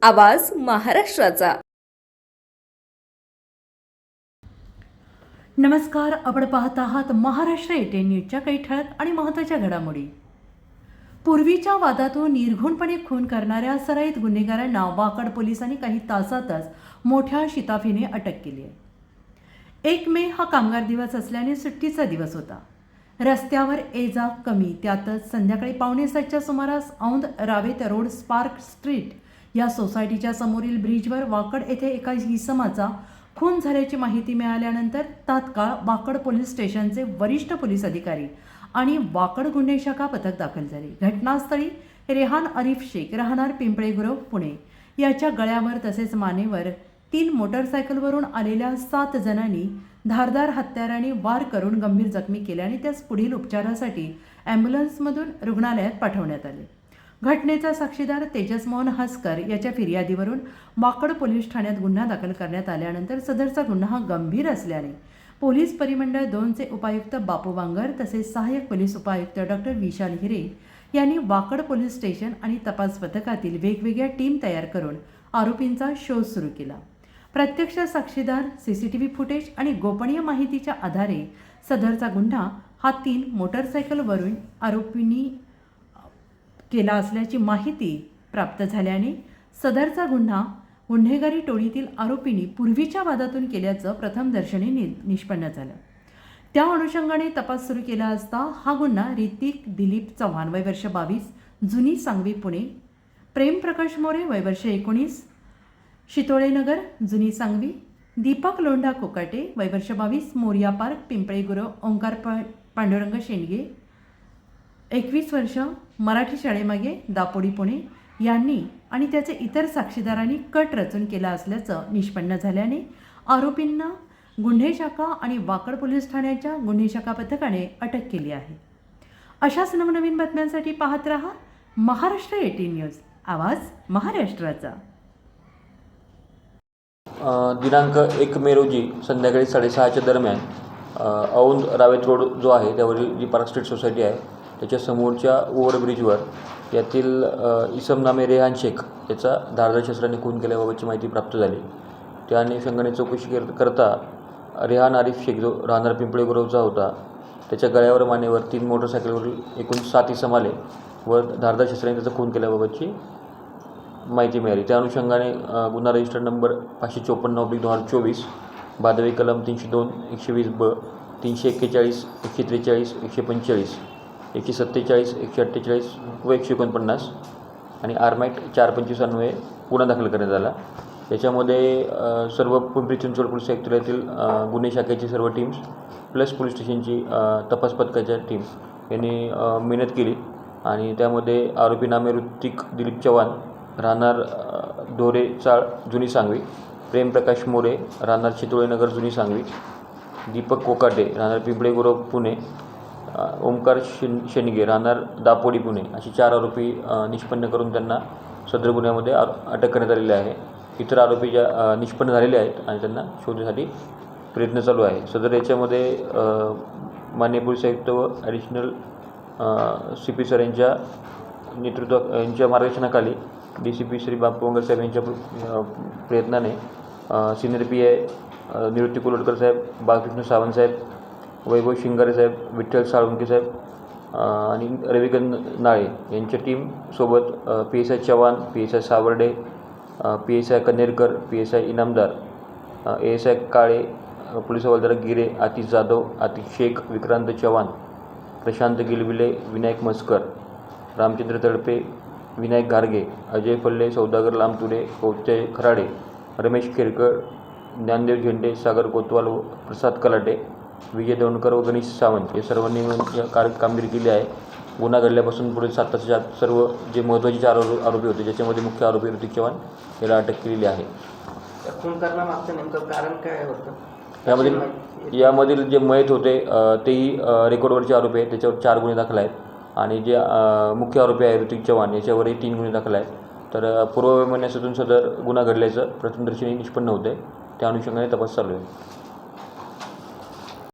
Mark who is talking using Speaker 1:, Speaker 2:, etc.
Speaker 1: आवाज महाराष्ट्राचा.
Speaker 2: नमस्कार, आपण पाहत आहात महाराष्ट्र एटीएन न्यूजच्या काही ठळक आणि महत्त्वाच्या घडामोडी. पूर्वीच्या वादातून निर्घुणपणे खून करणाऱ्या सराईत गुन्हेगारांना वाकड पोलिसांनी काही तासातच मोठ्या शिताफीने अटक केली आहे. 1 मे हा कामगार दिवस असल्याने सुट्टीचा दिवस होता. रस्त्यावर ये-जा कमी, त्यातच संध्याकाळी 5:45च्या सुमारास Aundh Ravet road spark street या सोसायटीच्या समोरील ब्रिजवर वाकड येथे एका इसमाचा खून झाल्याची माहिती मिळाल्यानंतर तात्काळ वाकड पोलीस स्टेशनचे वरिष्ठ पोलीस अधिकारी आणि वाकड गुन्हे शाखा पथक दाखल झाले. घटनास्थळी रेहान आरिफ शेख राहणार पिंपळे गुरव पुणे याच्या गळ्यावर तसेच मानेवर 3 मोटरसायकलवरून आलेल्या 7 जणांनी धारदार हत्याराने वार करून गंभीर जखमी केल्याने त्यास पुढील उपचारासाठी ॲम्ब्युलन्समधून रुग्णालयात पाठवण्यात आले. घटनेचा साक्षीदार तेजस मोहन हसकर याच्या फिर्यादीवरून वाकड पोलीस ठाण्यात गुन्हा दाखल करण्यात आल्यानंतर सदरचा गुन्हा गंभीर असल्याने पोलीस परिमंडळ 2चे उपायुक्त बापू वांगर तसेच सहाय्यक पोलीस उपायुक्त डॉक्टर विशाल हिरे यांनी वाकड पोलीस स्टेशन आणि तपास पथकातील वेगवेगळ्या टीम तयार करून आरोपींचा शोध सुरू केला. प्रत्यक्ष साक्षीदार, CCTV फुटेज आणि गोपनीय माहितीच्या आधारे सदरचा गुन्हा हा 3 मोटरसायकलवरून आरोपींनी केला असल्याची माहिती प्राप्त झाल्याने सदरचा गुन्हा गुन्हेगारी टोळीतील आरोपींनी पूर्वीच्या वादातून केल्याचं प्रथमदर्शनी निष्पन्न झालं. त्या अनुषंगाने तपास सुरू केला असता हा गुन्हा ऋतिक दिलीप चव्हाण वय वर्ष 22 जुनी सांगवी पुणे, प्रेम प्रकाश मोरे वय वर्ष 19 शितोळेनगर जुनी सांगवी, दीपक लोंढा कोकाटे वय वर्ष 22 मोरिया पार्क पिंपळे गुरव ओंकार पांडुरंग शेंडगे 21 वर्ष मराठी शाळेमागे दापोडी पुणे यांनी आणि त्याचे इतर साक्षीदारांनी कट रचून केला असल्याचं निष्पन्न झाल्याने आरोपींना गुन्हे शाखा आणि वाकड पोलीस ठाण्याच्या गुन्हे शाखा पथकाने अटक केली आहे. अशाच नवनवीन बातम्यांसाठी पाहत रहा महाराष्ट्र एटीएन न्यूज, आवाज महाराष्ट्राचा.
Speaker 3: दिनांक 1 मे रोजी संध्याकाळी 6:30च्या दरम्यान औंध रावेत रोड जो आहे त्यावरील जी पार्क स्ट्रीट सोसायटी आहे त्याच्या समोरच्या ओव्हरब्रिजवर यातील इसम नामे रेहान शेख याचा धारदार शस्त्राने खून केल्याबाबतची माहिती प्राप्त झाली. त्या अनुषंगाने चौकशी करता रेहान आरिफ शेख जो राहणार पिंपळे गुरवचा होता त्याच्या गळ्यावर मानेवर 3 मोटरसायकलवरील एकूण 7 इसम आले व धारदार शस्त्राने त्याचा खून केल्याबाबतची माहिती मिळाली. त्या अनुषंगाने गुन्हा रजिस्टर नंबर 554/2024 भादवी कलम 302, 120B, 341, 143, 145, 147, 148 व 149 आणि आरमॅट 425 अन्वये गुन्हा दाखल करण्यात आला. याच्यामध्ये सर्व पिंपरी चिंचवड पोलीस आयुक्तालयातील गुन्हे शाखेची सर्व टीम्स प्लस पोलीस स्टेशनची तपास पथकाच्या टीम यांनी मेहनत केली आणि त्यामध्ये आरोपी नामे ऋतिक दिलीप चव्हाण राहणार ढोरे चाळ जुनी सांगवी, प्रेम प्रकाश मोरे राहणार शितोळेनगर जुनी सांगवी, दीपक कोकाटे राहणार पिंपळे गुरव पुणे, ओंकार शेंडगे राहणार दापोडी पुणे अशी 4 आरोपी निष्पन्न करून त्यांना सदर गुन्ह्यामध्ये अटक करण्यात आलेली आहे. इतर आरोपी ज्या निष्पन्न झालेले आहेत आणि त्यांना शोधण्यासाठी प्रयत्न चालू आहे. सदर याच्यामध्ये माननीय पोलीस आयुक्त व ॲडिशनल CP सर यांच्या यांच्या मार्गदर्शनाखाली DCP श्री बापू वांगर साहेब यांच्या प्रयत्नाने सिनियर PI निवृत्ती कुलटकर साहेब, बाळकृष्ण सावंत साहेब, वैभव शिंगारे साहेब, विठ्ठल साळुंके साहेब आणि रविकांत नाळे यांच्या टीमसोबत PSI Chavan, PSI Sawarde, PSI Kannerkar, PSI Inamdar, ASI Kale, police हवालदार गिरे, आतिश जाधव, आतिश शेख, विक्रांत चव्हाण, प्रशांत गिलबिले, विनायक मस्कर, रामचंद्र तडपे, विनायक घारगे, अजय फल्ले, सौदागर लांबतुरे, कौत्य खराडे, रमेश खेरकर, ज्ञानदेव झेंडे, सागर कोतवाल व प्रसाद कलाटे, विजय दौंडकर व गणेश सावंत या सर्वांनी मिळून कामगिरी केली आहे. गुन्हा घडल्यापासून पुढे 7 तासाच्या सर्व जे महत्त्वाचे 4 आरोपी होते ज्याच्यामध्ये मुख्य आरोपी ऋतिक चव्हाण याला अटक केलेली आहे.
Speaker 4: खून करण्यामागचं नेमकं कारण काय होतं?
Speaker 3: यामधील जे मयत होते तेही रेकॉर्डवरचे आरोपी आहेत. त्याच्यावर 4 गुन्हे दाखल आहेत आणि जे मुख्य आरोपी आहे ऋतिक चव्हाण याच्यावरही 3 गुन्हे दाखल आहेत. तर पूर्ववैमनस्यातून सदर गुन्हा घडल्याचं प्रथमदर्शनी निष्पन्न होते. त्या अनुषंगाने तपास चालू आहे.